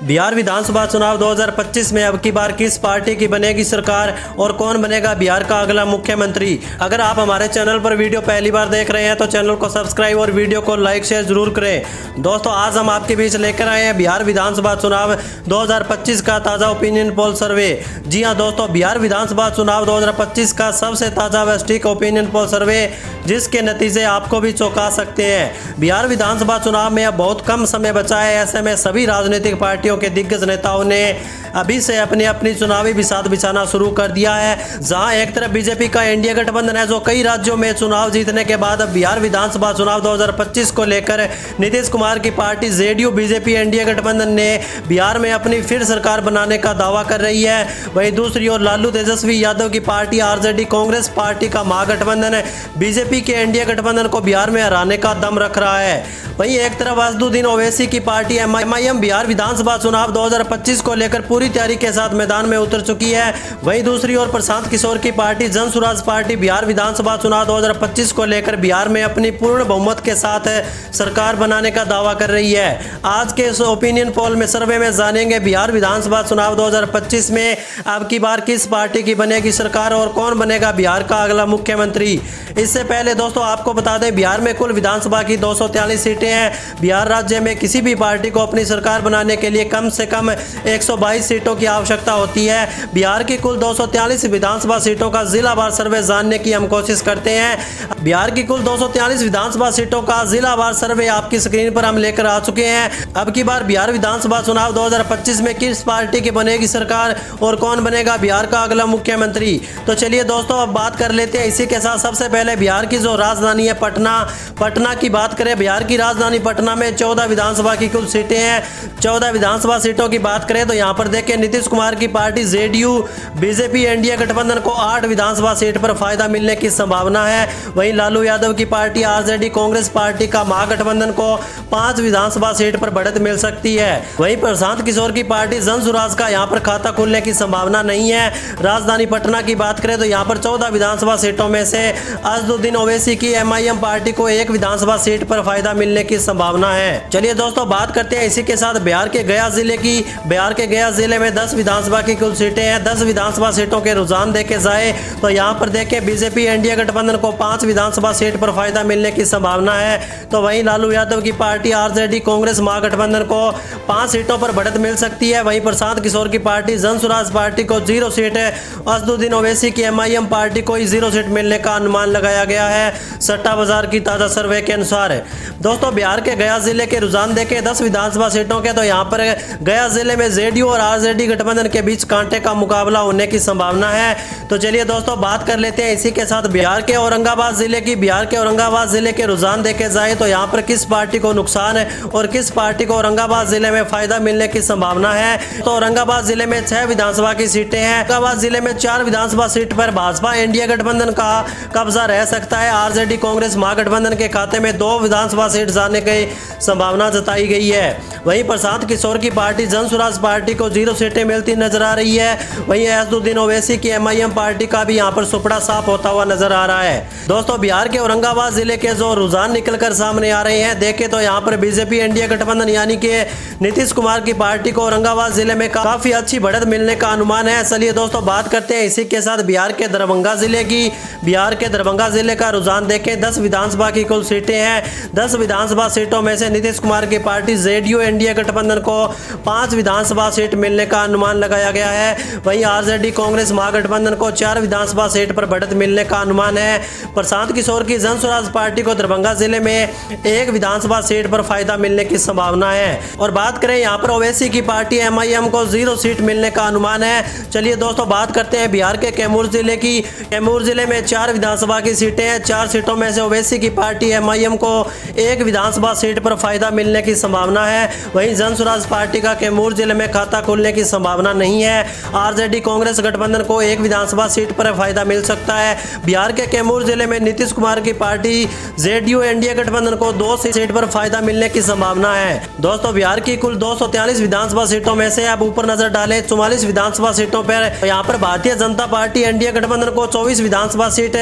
बिहार विधानसभा चुनाव 2025 में अब की बार किस पार्टी की बनेगी सरकार और कौन बनेगा बिहार का अगला मुख्यमंत्री। अगर आप हमारे चैनल पर वीडियो पहली बार देख रहे हैं तो चैनल को सब्सक्राइब और वीडियो को लाइक शेयर जरूर करें। दोस्तों, आज हम आपके बीच लेकर आए हैं बिहार विधानसभा चुनाव 2025 का ताज़ा ओपिनियन पोल सर्वे। जी हां दोस्तों, बिहार विधानसभा चुनाव 2025 का सबसे ताज़ा व सटीक ओपिनियन पोल सर्वे, जिसके नतीजे आपको भी चौंका सकते हैं। बिहार विधानसभा चुनाव में अब बहुत कम समय बचा है। ऐसे में सभी राजनीतिक पार्टियों के दिग्गज नेताओं ने अभी से अपनी अपनी चुनावी बिसात बिछाना शुरू कर दिया है। जहां एक तरफ बीजेपी का एनडीए गठबंधन है, जो कई राज्यों में चुनाव जीतने के बाद अब बिहार विधानसभा चुनाव 2025 को लेकर नीतीश कुमार की पार्टी जेडीयू बीजेपी एनडीए गठबंधन ने बिहार में अपनी फिर सरकार बनाने का दावा कर रही है। वहीं दूसरी ओर लालू तेजस्वी यादव की पार्टी आरजेडी कांग्रेस पार्टी का महागठबंधन बीजेपी के एनडीए गठबंधन को बिहार में हराने का दम रख रहा है। वहीं एक तरफ असदुद्दीन ओवैसी की पार्टी एमआईएम बिहार विधानसभा चुनाव 2025 को लेकर पूरी तैयारी के साथ मैदान में उतर चुकी है। वहीं दूसरी ओर प्रशांत किशोर की पार्टी जन सुराज पार्टी बिहार विधानसभा चुनाव 2025 को लेकर बिहार में अपनी पूर्ण बहुमत के साथ सरकार बनाने का दावा कर रही है। आज के इस ओपिनियन पोल में सर्वे में जानेंगे बिहार विधानसभा चुनाव 2025 में अब की बार किस पार्टी की बनेगी सरकार और कौन बनेगा बिहार का अगला मुख्यमंत्री। इससे पहले दोस्तों आपको बता दें, बिहार में कुल विधानसभा की 243 सीटें हैं। बिहार राज्य में किसी भी पार्टी को अपनी सरकार बनाने के लिए कम से कम 122 सीटों की आवश्यकता होती है। बिहार की कुल 243 विधानसभा सीटों का जिलावार सर्वे जानने की हम कोशिश करते हैं। बिहार की कुल 243 विधानसभा सीटों का जिलावार सर्वे आपकी स्क्रीन पर हम लेकर आ चुके हैं। अब की बार बिहार विधानसभा चुनाव 2025 में किस पार्टी की बनेगी सरकार और कौन बनेगा बिहार का अगला मुख्यमंत्री। तो चलिए दोस्तों, अब बात कर लेते हैं इसी के साथ। सबसे पहले बिहार की जो राजधानी है पटना की बात करें। बिहार की राजधानी पटना में 14 विधानसभा की कुल सीटें हैं। 14 विधानसभा सीटों की बात करें तो यहाँ पर देखें, नीतीश कुमार की पार्टी जेडीयू बीजेपी एनडीए गठबंधन को 8 विधानसभा सीट पर फायदा मिलने की संभावना है। वहीं लालू यादव की पार्टी आरजेडी कांग्रेस पार्टी का महागठबंधन को 5 विधानसभा सीट पर बढ़त मिल सकती है। वहीं प्रशांत किशोर की पार्टी जन सुराज का यहाँ पर खाता खुलने की संभावना नहीं है। राजधानी पटना की बात करें तो यहाँ पर 14 विधानसभा सीटों में से असदुद्दीन ओवैसी की एमआईएम पार्टी को 1 विधानसभा सीट पर फायदा मिलने की संभावना है। चलिए दोस्तों, बात करते हैं इसी के साथ बिहार के गया जिले की। बिहार के गया जिले में 10 विधानसभा की कुल सीटें हैं। 10 विधानसभा सीटों के रुझान देखे जाए तो यहाँ पर देखें, बीजेपी एनडीए गठबंधन को 5 विधानसभा सीट पर फायदा मिलने की संभावना है। तो वहीं लालू यादव की पार्टी आरजेडी कांग्रेस महागठबंधन को 5 सीटों पर बढ़त मिल सकती है। वहीं प्रशांत किशोर की पार्टी जन सुराज पार्टी को 0 सीट, असदुद्दीन ओवैसी की एमआईएम पार्टी को 0 सीट मिलने का अनुमान लगाया गया है सट्टा बाजार की ताजा सर्वे के अनुसार। दोस्तों, बिहार के गया जिले के रुझान देखें 10 विधानसभा सीटों के, तो यहाँ पर गया जिले में जेडीयू और आरजेडी गठबंधन के बीच कांटे का मुकाबला होने की संभावना है। तो चलिए दोस्तों, बात कर लेते हैं इसी के साथ बिहार के औरंगाबाद जिले की। बिहार के औरंगाबाद जिले के रुझान देखे जाए तो यहाँ पर किस पार्टी को नुकसान है और किस पार्टी को औरंगाबाद जिले में फायदा मिलने की संभावना है। तो औरंगाबाद जिले में 6 विधानसभा की सीटें हैं। औरंगाबाद जिले में 4 विधानसभा सीट पर भाजपा एनडीए गठबंधन का कब्जा रह सकता है। आरजेडी कांग्रेस महागठबंधन के खाते में 2 विधानसभा सीट जाने की संभावना जताई गई है। वहीं प्रशांत किशोर की पार्टी जन सुराज पार्टी को 0 सीटें मिलती नजर आ रही है। वहीं असदुद्दीन ओवैसी की एमआईएम पार्टी का भी यहाँ पर सुपड़ा साफ होता हुआ नजर आ रहा है। दोस्तों, बिहार के औरंगाबाद जिले के जो रुझान निकलकर सामने आ रहे हैं, देखें तो यहाँ पर बीजेपी एनडीए गठबंधन यानी कि नीतीश कुमार की पार्टी को औरंगाबाद जिले में काफी अच्छी बढ़त मिलने का अनुमान है। चलिए दोस्तों, बात करते हैं इसी के साथ बिहार के दरभंगा जिले की। बिहार के दरभंगा जिले का रुझान देखें, 10 विधानसभा की कुल सीटें हैं। 10 विधानसभा सीटों में से नीतीश कुमार की पार्टी जेडीयू एनडीए गठबंधन को 5 विधानसभा सीट मिलने का अनुमान लगाया गया है। वहीं आरजेडी कांग्रेस महागठबंधन को 4 विधानसभा सीट पर बढ़त मिलने का अनुमान है। प्रशांत किशोर की जन स्वराज पार्टी को दरभंगा जिले में 1 विधानसभा सीट पर फायदा मिलने की संभावना है। और बात करें यहाँ पर ओवैसी की पार्टी एमआईएम को 0 सीट मिलने का अनुमान है। चलिए दोस्तों, बात करते हैं बिहार के कैमूर जिले की। कैमूर जिले में 4 विधानसभा की सीटें हैं। 4 सीटों में से ओवैसी की पार्टी एमआईएम को 1 विधानसभा सीट पर फायदा मिलने की संभावना है। वहीं जन स्वराज पार्टी का कैमूर जिले में खाता खुलने की संभावना नहीं है। आरजेडी कांग्रेस गठबंधन को 1 विधानसभा सीट पर फायदा मिल सकता है। बिहार के कैमूर जिले में नीतीश कुमार की पार्टी जेडीयू एनडीए गठबंधन को 2 सीट पर फायदा मिलने की संभावना है। दोस्तों, बिहार की कुल 243 विधानसभा सीटों में से आप ऊपर नजर डालें 44 विधानसभा सीटों पर यहाँ पर भारतीय जनता पार्टी एनडीए गठबंधन को 24 विधानसभा सीट,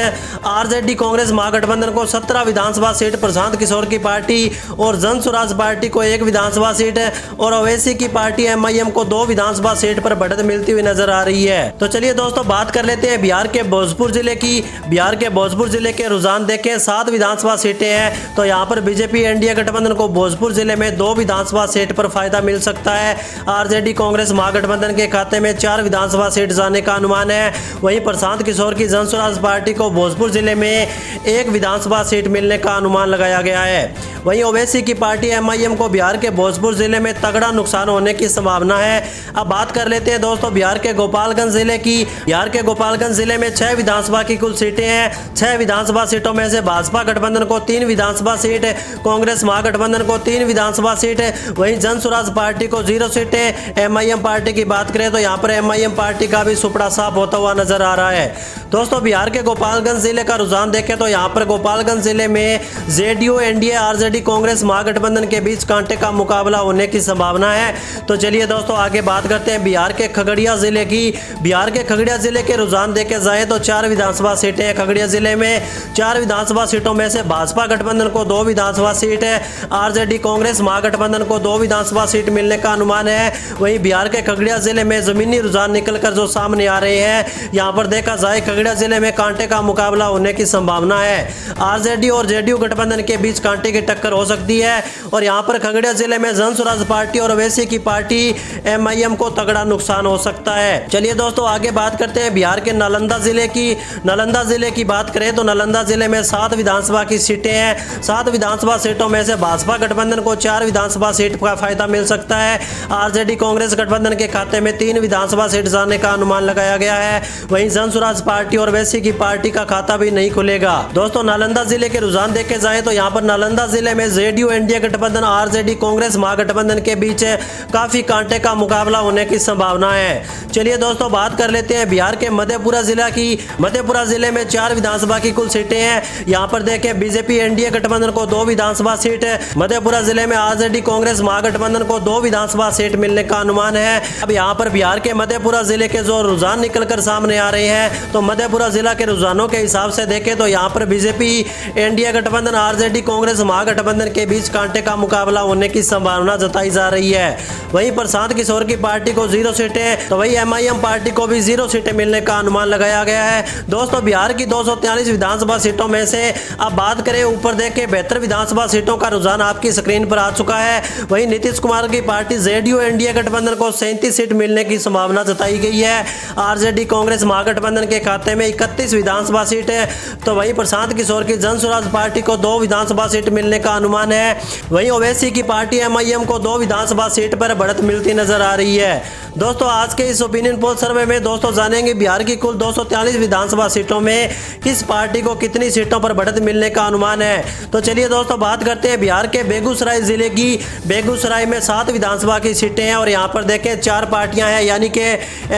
आरजेडी कांग्रेस महागठबंधन को 17 विधानसभा सीट, प्रशांत किशोर की पार्टी और जन स्वराज पार्टी को 1 विधानसभा सीट और ओवैसी की पार्टी MIM को 2 विधानसभा सीट पर बढ़त मिलती हुई नजर आ रही है। तो चलिए दोस्तों बात कर लेते हैं बिहार के भोजपुर जिले की। बिहार के भोजपुर जिले के रुझान देखें, 7 विधानसभा सीटें हैं। तो यहाँ पर बीजेपी एनडीए गठबंधन को भोजपुर जिले में 2 विधानसभा सीट पर फायदा मिल सकता है। आरजेडी कांग्रेस महागठबंधन के खाते में 4 विधानसभा सीट जाने का अनुमान है। वहीं प्रशांत किशोर की जन स्वराज पार्टी को भोजपुर जिले में 1 विधानसभा सीट मिलने का अनुमान लगाया गया है। वहीं ओवैसी की पार्टी MIM को बिहार के भोजपुर जिले में तगड़ा नुकसान होने की संभावना है। अब बात कर लेते हैं दोस्तों बिहार के गोपालगंज जिले की। बिहार के गोपालगंज जिले में 6 विधानसभा की कुल सीटें हैं। 6 विधानसभा सीटों में से भाजपा गठबंधन को 3 विधानसभा सीट, कांग्रेस महागठबंधन को 3 विधानसभा सीट, वहीं जन स्वराज पार्टी को 0 सीटें। MIM पार्टी की बात करें तो यहाँ पर MIM पार्टी का भी सुपड़ा साफ होता हुआ नजर आ रहा है। दोस्तों बिहार के गोपालगंज जिले का रुझान देखें तो यहाँ पर गोपालगंज जिले में JDU NDA RJD Congress Mahagathbandhan के बीच कांटे का मुकाबला होने की संभावना है। तो चलिए दोस्तों आगे बात करते हैं बिहार के खगड़िया जिले की। बिहार के खगड़िया जिले के रुझान देखे जाए तो 4 विधानसभा सीटें हैं। खगड़िया जिले में 4 विधानसभा सीटों में से भाजपा गठबंधन को 2 विधानसभा सीट है। आरजेडी कांग्रेस महागठबंधन को 2 विधानसभा सीट मिलने का अनुमान है। वहीं बिहार के खगड़िया जिले में जमीनी रुझान निकलकर जो सामने आ रहे हैं, यहाँ पर देखा जाए खगड़िया जिले में कांटे का मुकाबला होने की संभावना है। आरजेडी और जेडीयू गठबंधन के बीच कांटे की टक्कर हो सकती है और यहाँ पर खगड़िया जिले में जन स्वराज पार्टी और ओवैसी की पार्टी MIM को तगड़ा नुकसान हो सकता है। चलिए दोस्तों आगे बात करते हैं बिहार के नालंदा जिले की। नालंदा जिले की बात करें तो नालंदा जिले में 7 विधानसभा की सीटें हैं। 7 विधानसभा सीटों में से भाजपा गठबंधन को 4 विधानसभा सीट का फायदा मिल सकता है। आरजेडी कांग्रेस गठबंधन के खाते में 3 विधानसभा सीट जाने का अनुमान लगाया गया है। वहीं जन स्वराज पार्टी और ओवैसी की पार्टी का खाता भी नहीं खुलेगा। दोस्तों नालंदा जिले के रुझान देखे जाए तो यहाँ पर नालंदा जिले में जेडीयू एनडीए गठबंधन आरजेडी कांग्रेस महागठबंधन के बीच काफी कांटे का मुकाबला होने की संभावना है। चलिए दोस्तों बात कर लेते हैं बिहार के मधेपुरा जिला की। मधेपुरा जिले में 4 विधानसभा की कुल सीटें हैं। यहाँ पर देखें बीजेपी एनडीए गठबंधन को 2 विधानसभा सीट, मधेपुरा जिले में आरजेडी कांग्रेस महागठबंधन को 2 विधानसभा सीट मिलने का अनुमान है। अब यहाँ पर बिहार के मधेपुरा जिले के जो रुझान निकलकर सामने आ रहे हैं, तो मधेपुरा जिला के रुझानों के हिसाब से देखें तो यहाँ पर बीजेपी एनडीए गठबंधन आरजेडी कांग्रेस महागठबंधन के बीच कांटे का मुकाबला होने की संभावना जताई जा रही है। वहीं प्रशांत किशोर की पार्टी को 0 सीटें, तो वही MIM पार्टी को भी 0 सीटें मिलने का अनुमान लगाया गया है। दोस्तों बिहार की 243 विधानसभा सीटों में से अब बात करें ऊपर देखें 72 विधानसभा सीटों का रुझान आपकी स्क्रीन पर आ चुका है। वहीं नीतीश कुमार की पार्टी जेडीयू एनडीए गठबंधन को 37 सीट मिलने की संभावना जताई गई है। आरजेडी कांग्रेस महागठबंधन के खाते में 31 विधानसभा सीट है। तो वहीं प्रशांत किशोर की जन स्वराज पार्टी को 2 विधानसभा सीट मिलने का अनुमान है। वहीं ओवैसी की पार्टी MIM को 2 विधानसभा सीट पर बढ़त मिलती नजर आ रही है। दोस्तों आज के इस ओपिनियन पोल सर्वे में दोस्तों जानेंगे बिहार की कुल 243 विधानसभा सीटों में किस पार्टी को कितनी सीटों पर बढ़त मिलने का अनुमान है। तो चलिए दोस्तों बात करते हैं बिहार के बेगूसराय जिले की। बेगूसराय में 7 विधानसभा की सीटें हैं और यहाँ पर देखें 4 पार्टियां हैं, यानी कि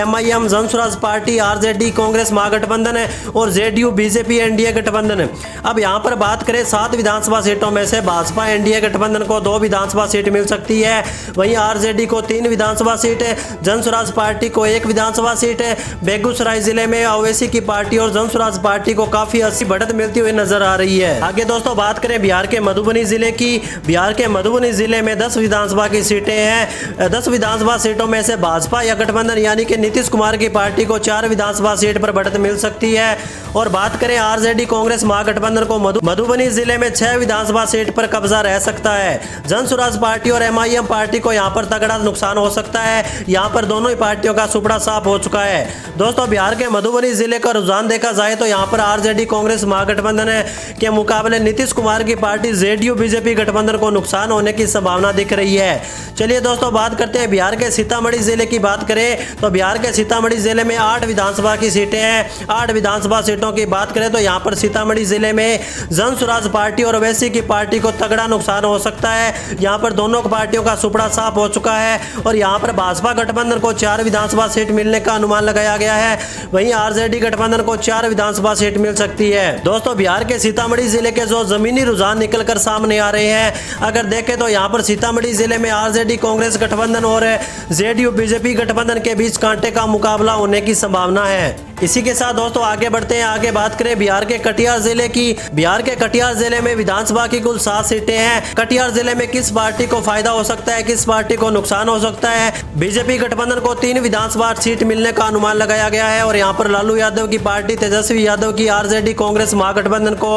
MIM जन स्वराज पार्टी, आरजेडी कांग्रेस महागठबंधन और जेडीयू बीजेपी एनडीए गठबंधन। अब यहाँ पर बात करें 7 विधानसभा सीटों में से भाजपा एनडीए गठबंधन को 2 विधानसभा सीट मिल सकती है। वहीं आरजेडी को 3 विधानसभा सीट, जन स्वराज पार्टी को 1 विधानसभा सीट। बेगूसराय जिले में ओवैसी की पार्टी और जन स्वराज पार्टी को काफी अच्छी बढ़त मिलती हुई नजर आ रही है। आगे दोस्तों बात करें बिहार के मधुबनी जिले की। बिहार के मधुबनी जिले में 10 विधानसभा की सीटें हैं। 10 विधानसभा सीटों में से भाजपा या गठबंधन यानी कि नीतीश कुमार की पार्टी को 4 विधानसभा सीट पर बढ़त मिल सकती है। और बात करें आरजेडी कांग्रेस महागठबंधन को मधुबनी जिले में 6 विधानसभा सीट पर कब्जा रह सकता है। जन स्वराज पार्टी और MIM पार्टी को यहां पर तगड़ा नुकसान हो सकता है। यहां पर दोनों ही पार्टियों का सुपड़ा साफ हो चुका है। दोस्तों बिहार के मधुबनी जिले का रुझान देखा जाए तो यहां पर आरजेडी कांग्रेस महागठबंधन के मुकाबले नीतीश कुमार की पार्टी जेडीयू बीजेपी गठबंधन को नुकसान होने की संभावना दिख रही है। चलिए दोस्तों बात करते हैं बिहार के सीतामढ़ी जिले की। बात करें तो बिहार के सीतामढ़ी जिले में 8 विधानसभा की सीटें हैं। 8 विधानसभा सीटों की बात करें तो यहां पर सीतामढ़ी जिले में जन स्वराज पार्टी और ओवैसी की पार्टी को तगड़ा नुकसान हो सकता है। यहां पर दोनों पार्टियों का सुपड़ा साफ हो चुका है और यहां पर भाजपा गठबंधन को 4 विधानसभा सीट मिलने का अनुमान लगाया गया है। वहीं आरजेडी गठबंधन को 4 विधानसभा सीट मिल सकती है। दोस्तों बिहार के सीतामढ़ी जिले के जो जमीनी रुझान निकलकर सामने आ रहे हैं, अगर देखें तो यहां पर सीतामढ़ी जिले में आरजेडी कांग्रेस गठबंधन और जेडीयू बीजेपी गठबंधन के बीच कांटे का मुकाबला होने की संभावना है। इसी के साथ दोस्तों आगे बढ़ते हैं, आगे बात करें बिहार के कटिहार जिले की। बिहार के कटिहार जिले में विधानसभा की कुल 7 सीटें हैं। कटिहार जिले में किस पार्टी को फायदा हो सकता है, किस पार्टी को नुकसान हो सकता है। बीजेपी गठबंधन को 3 विधानसभा सीट मिलने का अनुमान लगाया गया है और यहाँ पर लालू यादव की पार्टी, तेजस्वी यादव की आरजेडी कांग्रेस महागठबंधन को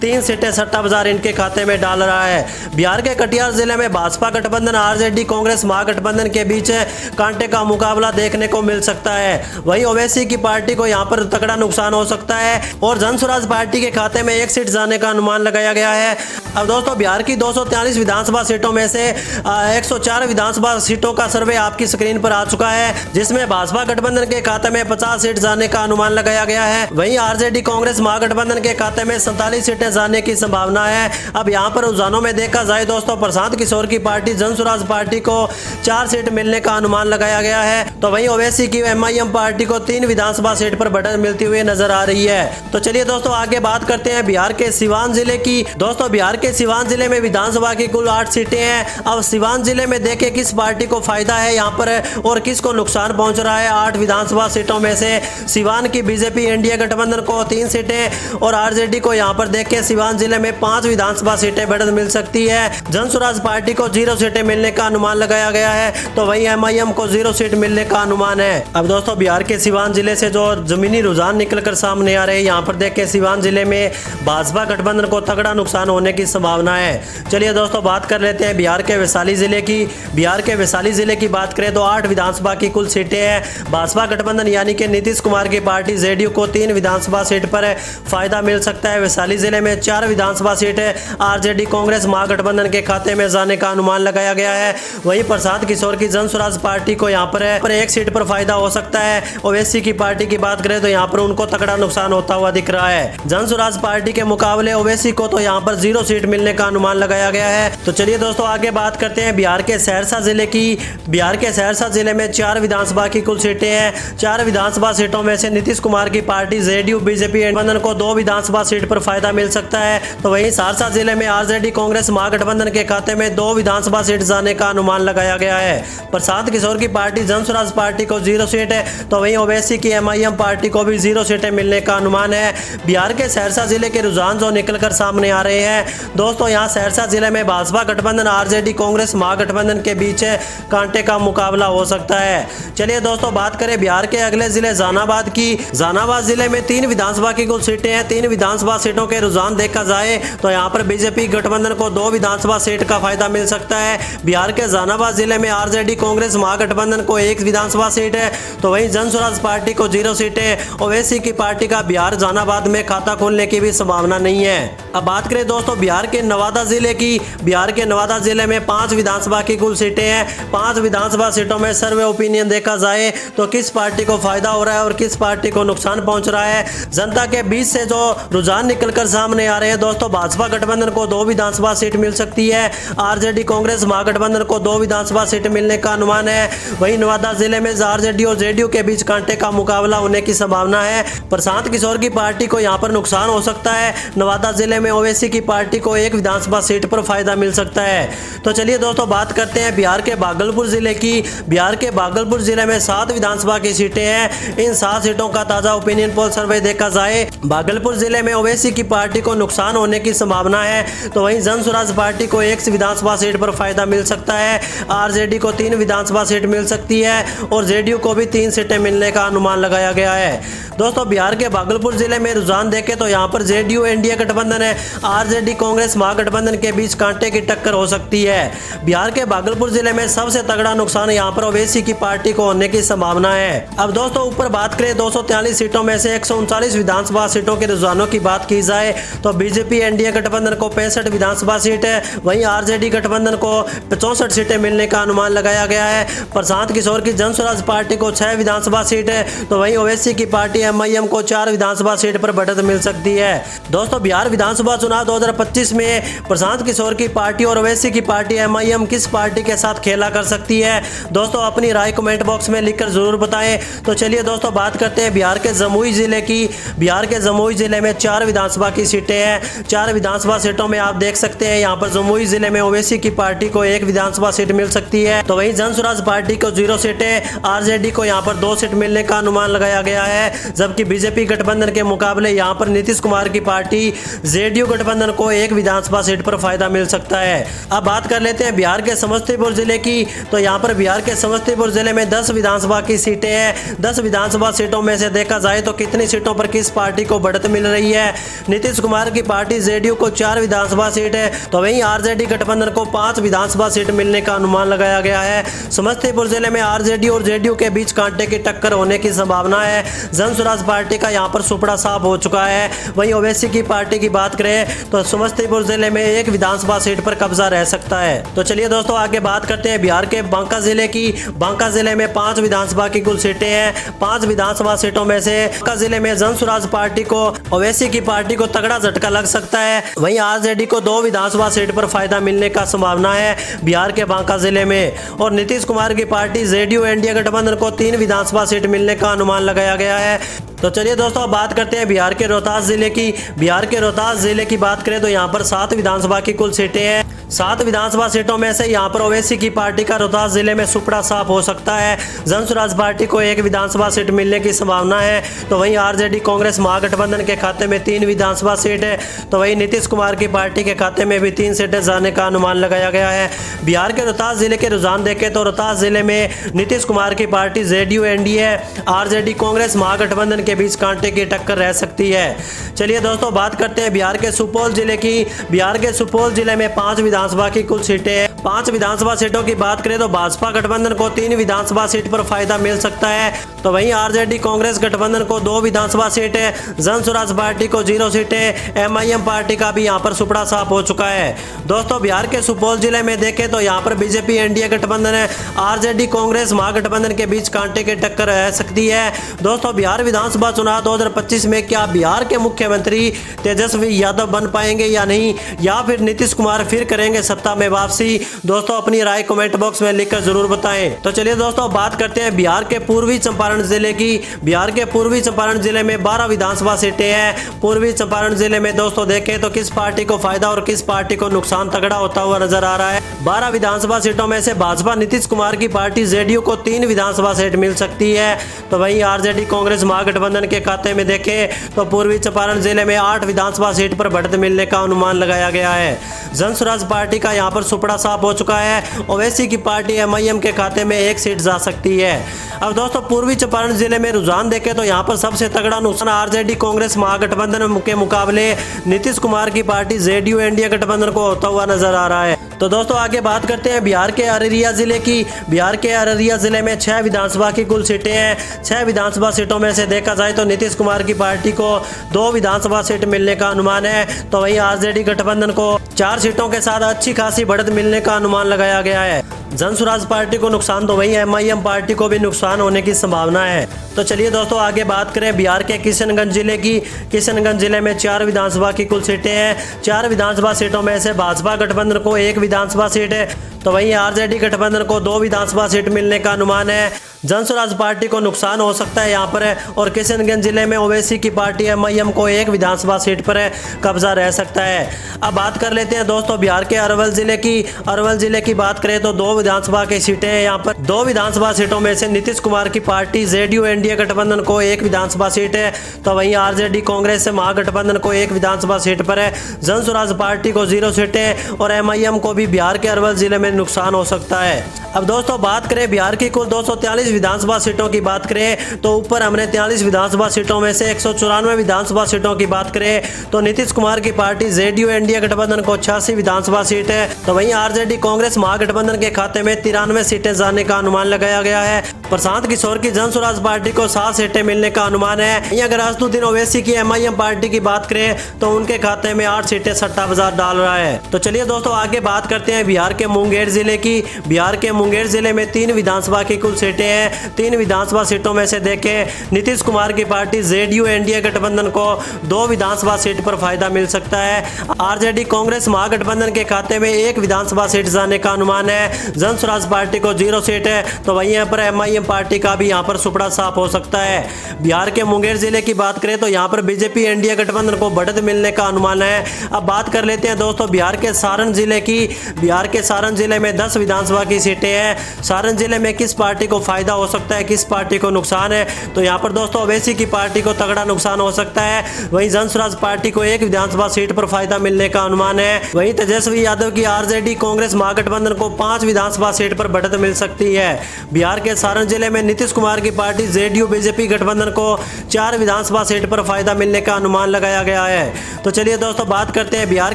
3 सीटें सट्टा बाजार इनके खाते में डाल रहा है। बिहार के कटिहार जिले में भाजपा गठबंधन, आरजेडी कांग्रेस महागठबंधन के बीच कांटे का मुकाबला देखने को मिल सकता है। वहीं ओवैसी की पार्टी को यहाँ पर तगड़ा नुकसान हो सकता है और जन स्वराज पार्टी के खाते में 1 सीट जाने का अनुमान लगाया गया है। अब दोस्तों बिहार की 243 विधानसभा सीटों में से 104 विधानसभा सीटों का सर्वे आपकी स्क्रीन पर आ चुका है, जिसमें भाजपा गठबंधन के खाते में 50 सीट जाने का अनुमान लगाया गया है। वहीं आरजेडी कांग्रेस महागठबंधन के खाते में 47 सीटें जाने की संभावना है। अब यहाँ पर रुझानों में देखा जाए दोस्तों, प्रशांत किशोर की पार्टी जन स्वराज पार्टी को 4 सीट मिलने का अनुमान लगाया गया है, तो वहीं ओवैसी की एमआईएम पार्टी को 3 विधानसभा सीट पर बढ़त मिलती हुई नजर आ रही है। तो चलिए दोस्तों आगे बात करते हैं बिहार के सिवान जिले की। दोस्तों बिहार के सिवान जिले में विधानसभा की कुल 8 सीटें हैं। अब सिवान जिले में देखें किस पार्टी को फायदा है यहाँ पर और किसको नुकसान पहुंच रहा है। 8 विधानसभा सीटों में से सिवान की बीजेपी एनडीए गठबंधन को 3 सीटें और आरजेडी को यहाँ पर देखें सिवान जिले में 5 विधानसभा सीटें बढ़त मिल सकती है। जन स्वराज पार्टी को 0 सीटें मिलने का अनुमान लगाया गया है, तो वहीं एमआईएम को 0 सीट मिलने का अनुमान है। अब दोस्तों बिहार के सिवान जिले से जो जमीनी रुझान निकलकर सामने आ रहे हैं, यहाँ पर देखें सिवान जिले में भाजपा गठबंधन को तगड़ा नुकसान होने की संभावना है। चलिए दोस्तों बात कर लेते हैं बिहार के वैशाली जिले की। बिहार के वैशाली जिले की बात करें तो 8 विधानसभा की कुल सीटें हैं। भाजपा गठबंधन यानी कि नीतीश कुमार की पार्टी जेडीयू को 3 विधानसभा सीट पर फायदा मिल सकता है। वैशाली जिले में 4 विधानसभा सीटें आरजेडी कांग्रेस महागठबंधन के खाते में जाने का अनुमान लगाया गया है। वहीं प्रशांत किशोर की जन स्वराज पार्टी को यहाँ पर 1 सीट पर फायदा हो सकता है। ओवैसी की पार्टी की बात करें तो यहाँ पर उनको तगड़ा नुकसान होता हुआ दिख रहा है। जन स्वराज पार्टी के मुकाबले ओवैसी को तो यहाँ पर 0 सीट मिलने का अनुमान लगाया गया है। तो चलिए दोस्तों आगे बात करते हैं बिहार के सहरसा जिले की। बिहार के सहरसा जिले में 4 विधानसभा की कुल सीटें हैं। 4 विधानसभा सीटों में से नीतीश कुमार की पार्टी जेडीयू बीजेपी गठबंधन को 2 विधानसभा सीट पर फायदा मिल सकता है, तो वहीं सहरसा जिले में आरजेडी कांग्रेस महागठबंधन के खाते में 2 विधानसभा सीट जाने का अनुमान लगाया गया है। प्रशांत किशोर की पार्टी जन स्वराज पार्टी को 0 सीट है, तो वहीं ओवैसी की एमआईएम पार्टी को भी 0 सीटें मिलने का अनुमान है। बिहार के सहरसा जिले के रुझान जो निकलकर सामने आ रहे हैं दोस्तों, यहाँ सहरसा जिले में भाजपा गठबंधन आरजेडी कांग्रेस महागठबंधन के बीच कांटे का मुकाबला हो सकता है। चलिए दोस्तों बात करें बिहार के अगले जिले जहानाबाद की। जहानाबाद जिले में 3 विधानसभा की कुल सीटें हैं। 3 विधानसभा सीटों के रुझान देखा जाए तो यहाँ पर बीजेपी गठबंधन को 2 विधानसभा सीट का फायदा मिल सकता है। बिहार के जहानाबाद जिले में आरजेडी कांग्रेस महागठबंधन को 1 विधानसभा सीट है, तो वहीं जन स्वराज पार्टी को 0 सीटें। ओवैसी की पार्टी का बिहार जहानाबाद में खाता खोलने की भी संभावना नहीं है। अब बात करें दोस्तों बिहार के नवादा जिले की। बिहार के नवादा जिले में 5 विधानसभा की कुल सीटें हैं। 5 विधानसभा सीटों में सर्वे ओपिनियन देखा जाए तो किस पार्टी को फायदा हो रहा है और किस पार्टी को नुकसान पहुंच रहा है। जनता के बीच से जो रुझान निकलकर सामने आ रहे हैं दोस्तों, भाजपा गठबंधन को 2 विधानसभा सीट मिल सकती है। आरजेडी कांग्रेस महागठबंधन को 2 विधानसभा सीट मिलने का अनुमान है। वहीं नवादा जिले में आरजेडी और जेडीयू के बीच कांटे का मुकाबला होने की संभावना है। प्रशांत किशोर की पार्टी को यहाँ पर नुकसान हो सकता है। नवादा जिले में ओवैसी की पार्टी को 1 विधानसभा सीट पर फायदा मिल सकता है। तो चलिए दोस्तों बात करते हैं बिहार के भागलपुर जिले की। बिहार के भागलपुर जिले में 7 विधानसभा की सीटें हैं। इन 7 सीटों का ताजा ओपिनियन पोल सर्वे देखा जाए, भागलपुर जिले में ओवैसी की पार्टी को नुकसान होने की संभावना है, तो वहीं जन स्वराज पार्टी को 1 विधानसभा सीट पर फायदा मिल सकता है। आरजेडी को 3 विधानसभा सीट मिल सकती है और जेडीयू को भी 3 सीटें मिलने का अनुमान लगाया गया है। दोस्तों बिहार के भागलपुर जिले में रुझान देखें तो यहाँ पर जेडीयू एनडीए गठबंधन है, आरजेडी कांग्रेस महागठबंधन के बीच कांटे की टक्कर हो सकती है। बिहार के भागलपुर जिले में सबसे तगड़ा नुकसान यहाँ पर ओवैसी की पार्टी को होने की संभावना है। अब दोस्तों ऊपर बात करें 243 सीटों में से 139 विधानसभा सीटों के रुझानों की बात की जाए तो बीजेपी एनडीए गठबंधन को 65 विधानसभा सीट है, वहीं आरजेडी गठबंधन को 64 सीटें मिलने का अनुमान लगाया गया है। प्रशांत किशोर की जन स्वराज पार्टी को 6 विधानसभा सीट है, तो वहीं ओवैसी की पार्टी एमआईएम को 4 विधानसभा सीट पर बढ़त मिल सकती है। दोस्तों बिहार विधानसभा चुनाव 2025 में प्रशांत किशोर की पार्टी और ओवैसी की पार्टी एमआईएम किस पार्टी के साथ खेला कर सकती है। दोस्तों अपनी राय कमेंट बॉक्स में लिखकर जरूर बताएं। तो चलिए दोस्तों बात करते हैं बिहार के जमुई जिले की। बिहार के जमुई जिले में 4 विधानसभा की सीटें हैं। 4 विधानसभा सीटों में आप देख सकते हैं यहाँ पर जमुई जिले में ओवैसी की पार्टी को 1 विधानसभा सीट मिल सकती है, तो वहीं जन स्वराज पार्टी को 0 सीटें, आरजेडी को यहाँ पर 2 सीट मिलने का अनुमान लगाया गया है, जबकि बीजेपी गठबंधन के मुकाबले यहां पर नीतीश कुमार की पार्टी जेडीयू गठबंधन को एक विधानसभा सीट पर फायदा मिल सकता है। अब बात कर लेते हैं बिहार के समस्तीपुर जिले की। तो यहां पर बिहार के समस्तीपुर जिले में 10 विधानसभा की सीटें हैं। 10 विधानसभा सीटों में से देखा जाए तो कितनी सीटों पर किस पार्टी को बढ़त मिल रही है। नीतीश कुमार की पार्टी जेडीयू को 4 विधानसभा सीट है, तो वहीं आरजेडी गठबंधन को 5 विधानसभा सीट मिलने का अनुमान लगाया गया है। समस्तीपुर जिले में आरजेडी और जेडीयू के बीच कांटे की टक्कर होने की संभावना है। जन स्वराज पार्टी का यहां पर सुपड़ा साफ हो चुका है। वहीं ओवैसी की पार्टी की बात करें तो समस्तीपुर जिले में एक विधानसभा सीट पर कब्जा रह सकता है। तो चलिए दोस्तों आगे बात करते हैं बिहार के बांका जिले की। बांका जिले में 5 विधानसभा की कुल सीटें हैं। 5 विधानसभा सीटों में से बांका जिले में जन स्वराज पार्टी को ओवैसी की पार्टी को तगड़ा झटका लग सकता है। वहीं आरजेडी को 2 विधानसभा सीट पर फायदा मिलने का संभावना है बिहार के बांका जिले में। और नीतीश कुमार की पार्टी जेडीयू एनडीए गठबंधन को 3 विधानसभा सीट मिलने का अनुमान लगाया गया है। तो चलिए दोस्तों अब बात करते हैं बिहार के रोहतास जिले की। बिहार के रोहतास जिले की बात करें तो यहाँ पर 7 विधानसभा की कुल सीटें हैं। 7 विधानसभा सीटों में से यहाँ पर ओवैसी की पार्टी का रोहतास जिले में सुपड़ा साफ हो सकता है। जन स्वराज पार्टी को 1 विधानसभा सीट मिलने की संभावना है। तो वहीं आरजेडी कांग्रेस महागठबंधन के खाते में 3 विधानसभा सीट है। तो वहीं नीतीश कुमार की पार्टी के खाते में भी 3 सीटें जाने का अनुमान लगाया गया है। बिहार के रोहतास जिले के रुझान देखें तो रोहतास जिले में नीतीश कुमार की party JDU NDA RJD Congress Mahagathbandhan के बीच कांटे की टक्कर रह सकती है। चलिए दोस्तों बात करते हैं बिहार के सुपौल जिले की। बिहार के सुपौल जिले में 5 विधानसभा की कुल सीटें हैं। 5 विधानसभा सीटों की बात करें तो भाजपा गठबंधन को 3 विधानसभा सीट पर फायदा मिल सकता है। तो वहीं आरजेडी कांग्रेस गठबंधन को 2 विधानसभा सीटें, जन स्वराज पार्टी को 0 सीटें, एमआईएम पार्टी का भी यहां पर सुपड़ा साफ हो चुका है। दोस्तों बिहार के सुपौल जिले में देखें तो यहां पर बीजेपी एनडीए गठबंधन है, आरजेडी कांग्रेस महागठबंधन के बीच कांटे की टक्कर रह सकती है। दोस्तों बिहार विधानसभा चुनाव 2025 में क्या बिहार के मुख्यमंत्री तेजस्वी यादव बन पाएंगे या नहीं, या फिर नीतीश कुमार फिर करेंगे सत्ता में वापसी? दोस्तों अपनी राय कमेंट बॉक्स में लिखकर जरूर बताएं। तो चलिए दोस्तों बात करते हैं बिहार के पूर्वी चंपारण जिले की। बिहार के पूर्वी चंपारण जिले में 12 विधानसभा सीटें हैं। पूर्वी चंपारण जिले में दोस्तों देखें तो किस पार्टी को फायदा और किस पार्टी को नुकसान तगड़ा होता हुआ नजर आ रहा है। 12 विधानसभा सीटों में से भाजपा नीतीश कुमार की पार्टी जेडीयू को 3 विधानसभा सीट मिल सकती है। तो वहीं आरजेडी कांग्रेस महागठबंधन के खाते में देखें तो पूर्वी चंपारण जिले में 8 विधानसभा सीट पर बढ़त मिलने का अनुमान लगाया गया है। जन स्वराज पार्टी का यहां पर सुपड़ा साफ हो चुका है। ओवैसी की पार्टी एमआईएम के खाते में 1 सीट जा सकती है। अब दोस्तों पूर्वी चंपारण जिले में रुझान देखें तो यहां पर सबसे तगड़ा नुकसान आरजेडी कांग्रेस महागठबंधन के मुकाबले नीतीश कुमार की पार्टी जेडीयू एनडीए गठबंधन को होता हुआ नजर आ रहा है। तो दोस्तों आगे बात करते हैं बिहार के अररिया जिले की। बिहार के अररिया जिले में 6 विधानसभा की कुल सीटें हैं। 6 विधानसभा सीटों में से देखा जाए तो नीतीश कुमार की पार्टी को 2 विधानसभा सीट मिलने का अनुमान है। तो वहीं आरजेडी गठबंधन को 4 सीटों के साथ अच्छी खासी बढ़त मिलने का अनुमान लगाया गया है। जन स्वराज पार्टी को नुकसान तो वहीं एमआईएम पार्टी को भी नुकसान होने की संभावना है। तो चलिए दोस्तों आगे बात करें बिहार के किशनगंज जिले की। किशनगंज जिले में 4 विधानसभा की कुल सीटें हैं। 4 विधानसभा सीटों में से भाजपा गठबंधन को 1 विधानसभा सीट है। तो वहीं आरजेडी गठबंधन को 2 विधानसभा सीट मिलने का अनुमान है। जन स्वराज पार्टी को नुकसान हो सकता है यहाँ पर। और किशनगंज जिले में ओवैसी की पार्टी एमआईएम को 1 विधानसभा सीट पर कब्जा रह सकता है। अब बात कर लेते हैं दोस्तों बिहार के अरवल जिले की। अरवल जिले की बात करें तो 2 विधानसभा की सीटें हैं। यहाँ पर 2 विधानसभा सीटों में से नीतीश कुमार की पार्टी जेडीयू एनडीए गठबंधन को 1 विधानसभा सीट है। तो वहीं आरजेडी कांग्रेस से महागठबंधन को 1 विधानसभा सीट पर है। जन स्वराज पार्टी को 0 सीटें और एमआईएम को भी बिहार के अरवल जिले में नुकसान हो सकता है। अब दोस्तों बात करें बिहार की कुल 243 विधानसभा सीटों की बात करें तो ऊपर हमने 43 विधानसभा सीटों में से 194 विधानसभा सीटों की बात करें तो नीतीश कुमार की पार्टी जेडीयू एनडीए गठबंधन को 86 विधानसभा सीट है। तो वहीं आरजेडी कांग्रेस महागठबंधन के खाते में 93 सीटें जाने का अनुमान लगाया गया है। प्रशांत किशोर की जन स्वराज पार्टी को 7 सीटें मिलने का अनुमान है। अगर असदुद्दीन ओवैसी की एमआईएम पार्टी की बात करें तो उनके खाते में 8 सीटें सट्टा बाजार डाल रहा है। तो चलिए दोस्तों आगे बात करते हैं बिहार के मुंगेर जिले की। बिहार के मुंगेर जिले में 3 विधानसभा की कुल सीटें हैं। 3 विधानसभा सीटों में से देखें नीतीश कुमार की पार्टी जेडीयू एनडीए गठबंधन को 2 विधानसभा सीट पर फायदा मिल सकता है। आरजेडी कांग्रेस महागठबंधन के खाते में 1 विधानसभा सीट जाने का अनुमान है। जन स्वराज पार्टी को 0 सीट है। तो वहीं पर एमआईएम एमआईएम पार्टी का भी यहाँ पर सुपड़ा साफ हो सकता है। बिहार के मुंगेर जिले की बात करें तो यहाँ पर बीजेपी एनडीए गठबंधन को बढ़त मिलने का अनुमान है। अब बात कर लेते हैं दोस्तों बिहार के सारण जिले की। बिहार के सारण जिले में 10 विधानसभा की सीटें हैं। सारण जिले में किस पार्टी को फायदा हो सकता है, किस पार्टी को नुकसान है, तो यहाँ पर दोस्तों ओवैसी की पार्टी को तगड़ा नुकसान हो सकता है। वहीं जनसुराज पार्टी को एक विधानसभा सीट पर फायदा मिलने का अनुमान है। वहीं तेजस्वी यादव की आरजेडी कांग्रेस महागठबंधन को 5 विधानसभा सीट पर बढ़त मिल सकती है। बिहार के सारण जिले में नीतीश कुमार की पार्टी जेडीयू बीजेपी गठबंधन को 4 विधानसभा सीट पर फायदा मिलने का अनुमान लगाया गया है। तो चलिए दोस्तों बात करते हैं बिहार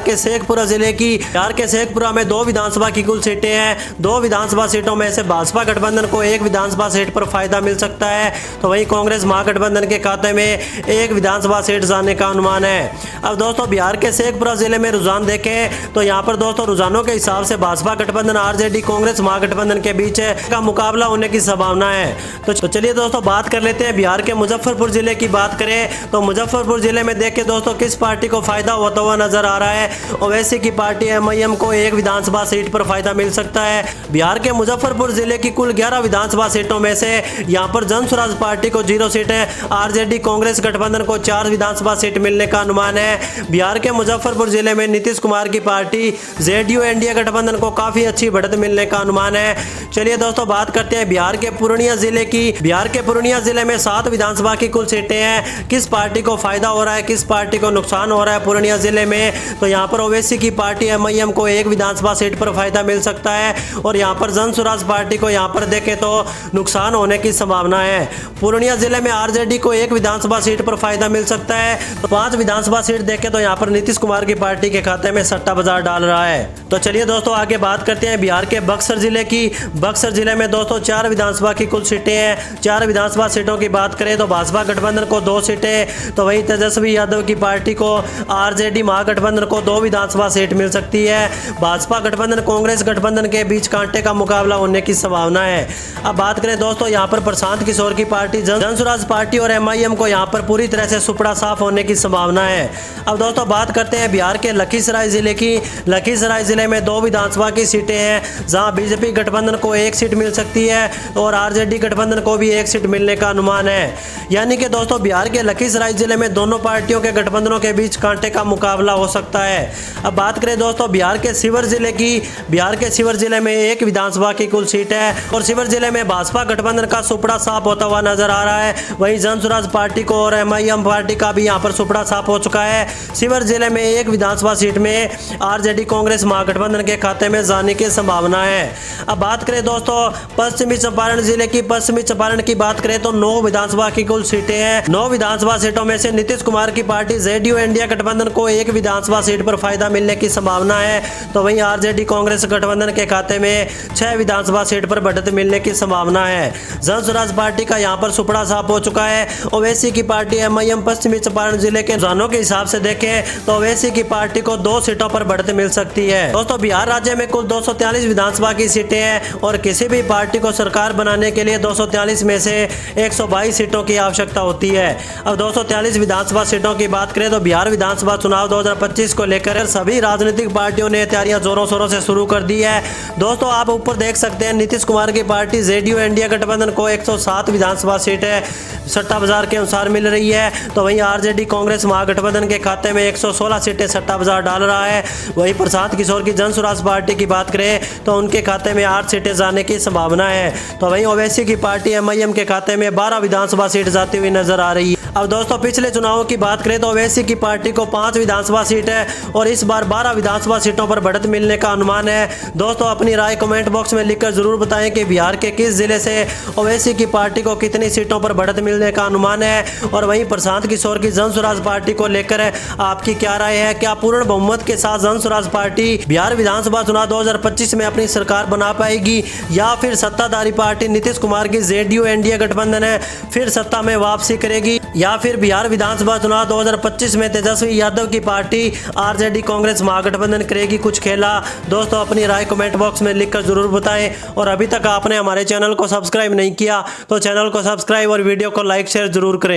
के शेखपुरा जिले की। बिहार के शेखपुरा में 2 विधानसभा की कुल सीटें हैं। 2 विधानसभा सीटों में से भाजपा गठबंधन को 1 विधानसभा सीट पर फायदा मिल सकता है, तो वहीं कांग्रेस महागठबंधन के खाते में 1 विधानसभा सीट जाने का अनुमान है। अब दोस्तों बिहार के शेखपुरा जिले में रुझान देखें तो यहाँ पर दोस्तों रुझानों के हिसाब से भाजपा गठबंधन आरजेडी कांग्रेस महागठबंधन के बीच का मुकाबला होने की संभावना है। तो चलिए दोस्तों बात कर लेते हैं बिहार के मुजफ्फरपुर जिले की। बात करें तो मुजफ्फरपुर जिले में देखें दोस्तों किस पार्टी को फायदा होता हुआ नजर आ रहा है। ओवैसी की पार्टी एमआईएम को 1 विधानसभा सीट पर फायदा मिल सकता है। बिहार के मुजफ्फरपुर जिले की कुल 11 विधानसभा सीटों में से यहाँ पर जनसुराज पार्टी को 0 सीटें, आरजेडी कांग्रेस गठबंधन को 4 विधानसभा सीट मिलने का अनुमान है। बिहार के मुजफ्फरपुर जिले में नीतीश कुमार की पार्टी जेडीयू एनडीए गठबंधन को काफी अच्छी बढ़त मिलने का अनुमान है। चलिए दोस्तों बात करते हैं बिहार के पूर्णिया जिले की। बिहार के पूर्णिया जिले में 7 विधानसभा की कुल सीटें हैं। किस पार्टी को फायदा हो रहा है, किस पार्टी को नुकसान हो रहा है पूर्णिया जिले में, तो यहाँ पर ओवैसी की पार्टी एमआईएम को 1 विधानसभा सीट पर फायदा मिल सकता है और यहाँ पर जनसुराज पार्टी को यहाँ पर देखें तो नुकसान होने की संभावना है। पूर्णिया जिले में आरजेडी को 1 विधानसभा सीट पर फायदा मिल सकता है। तो 5 विधानसभा सीट देखें तो यहाँ पर नीतीश कुमार की पार्टी के खाते में सट्टा बाजार डाल रहा है। तो चलिए दोस्तों आगे बात करते हैं बिहार के बक्सर जिले की। बक्सर जिले में दोस्तों 4 विधानसभा की कुल सीटें हैं। 4 विधानसभा सीटों की बात करें तो भाजपा गठबंधन को 2 सीटें, तो वहीं तेजस्वी यादव की पार्टी को आरजेडी महागठबंधन को 2 विधानसभा सीट मिल सकती है। भाजपा गठबंधन कांग्रेस गठबंधन के बीच कांटे का मुकाबला होने की संभावना है। अब बात करें दोस्तों यहाँ पर प्रशांत किशोर की पार्टी जनसुराज पार्टी और एमआईएम को यहाँ पर पूरी तरह से सुपड़ा साफ होने की संभावना है। अब दोस्तों बात करते हैं बिहार के लखीसराय जिले की। लखीसराय जिले में 2 विधानसभा की सीटें हैं, जहां बीजेपी गठबंधन को 1 सीट मिल सकती है और आरजेडी गठबंधन को भी 1 सीट मिलने का अनुमान है। यानी कि दोस्तों बिहार के लखीसराय जिले में दोनों पार्टियों के गठबंधनों के बीच कांटे का मुकाबला हो सकता है। अब बात करें दोस्तों बिहार के शिवर जिले की। बिहार के शिवर जिले में 1 विधानसभा की कुल सीट है और शिवर जिले में भाजपा गठबंधन का सुपड़ा साफ होता हुआ नजर आ रहा है। वहीं जनसुराज पार्टी को और एमआईएम पार्टी का भी यहाँ पर सुपड़ा साफ हो चुका है। शिवर जिले में 1 विधानसभा सीट में आरजेडी कांग्रेस महागठबंधन के खाते में जाने की संभावना है। अब बात करें दोस्तों पश्चिमी चंपारण जिले की। पश्चिमी चंपारण की बात करें तो 9 विधानसभा की कुल सीटें हैं। 9 विधानसभा सीटों में से नीतीश कुमार की पार्टी जेडीयू इंडिया गठबंधन को 1 विधानसभा सीट पर फायदा मिलने की संभावना है, तो वहीं आरजेडी कांग्रेस गठबंधन के खाते में 6 विधानसभा सीट पर बढ़त मिलने की संभावना है। जनसुराज पार्टी का यहाँ पर सुपड़ा साफ हो चुका है। ओवैसी की पार्टी एमआईएम पश्चिमी चंपारण जिले के रुझानों के हिसाब से देखें तो ओवैसी की पार्टी को 2 सीटों पर बढ़त मिल सकती है। दोस्तों बिहार राज्य में कुल 243 विधानसभा की सीटें हैं और किसी भी पार्टी को सरकार बनाने के लिए 243 में से 122 सीटों की आवश्यकता होती है। अब 243 विधानसभा सीटों की बात करें तो बिहार विधानसभा चुनाव 2025 को लेकर सभी राजनीतिक पार्टियों ने तैयारियां जोरों शोरों से शुरू कर दी है। दोस्तों आप ऊपर देख सकते हैं नीतीश कुमार की पार्टी जेडीयू इंडिया गठबंधन को 107 विधानसभा सीटें सट्टा बाजार के अनुसार मिल रही है, तो वहीं आरजेडी कांग्रेस महागठबंधन के खाते में 116 सीटें सट्टा बाजार डाल रहा है। वहीं प्रशांत किशोर की जनसुराज पार्टी की बात करें तो उनके खाते में 8 सीटें जाने की संभावना है, तो वहीं ओवैसी की पार्टी एमआईएम के खाते में 12 विधानसभा सीट जाती हुई नजर आ रही है। अब दोस्तों पिछले चुनावों की बात करें तो ओवैसी की पार्टी को 5 विधानसभा सीट है और इस बार 12 विधानसभा सीटों पर बढ़त मिलने का अनुमान है। दोस्तों अपनी राय कमेंट बॉक्स में लिखकर जरूर बताएं कि बिहार के किस जिले से ओवैसी की पार्टी को कितनी सीटों पर बढ़त मिलने का अनुमान है, और वहीं प्रशांत किशोर की जनसुराज पार्टी को लेकर आपकी क्या राय है। क्या पूर्ण बहुमत के साथ जनसुराज पार्टी बिहार विधानसभा चुनाव 2025 में अपनी सरकार बना पाएगी, या फिर सत्ताधारी पार्टी नीतीश कुमार की जेडीयू एनडीए गठबंधन है फिर सत्ता में वापसी करेगी, या फिर बिहार विधानसभा चुनाव 2025 में तेजस्वी यादव की पार्टी आरजेडी कांग्रेस महागठबंधन करेगी कुछ खेला। दोस्तों अपनी राय कमेंट बॉक्स में लिखकर जरूर बताएं, और अभी तक आपने हमारे चैनल को सब्सक्राइब नहीं किया तो चैनल को सब्सक्राइब और वीडियो को लाइक शेयर जरूर करें।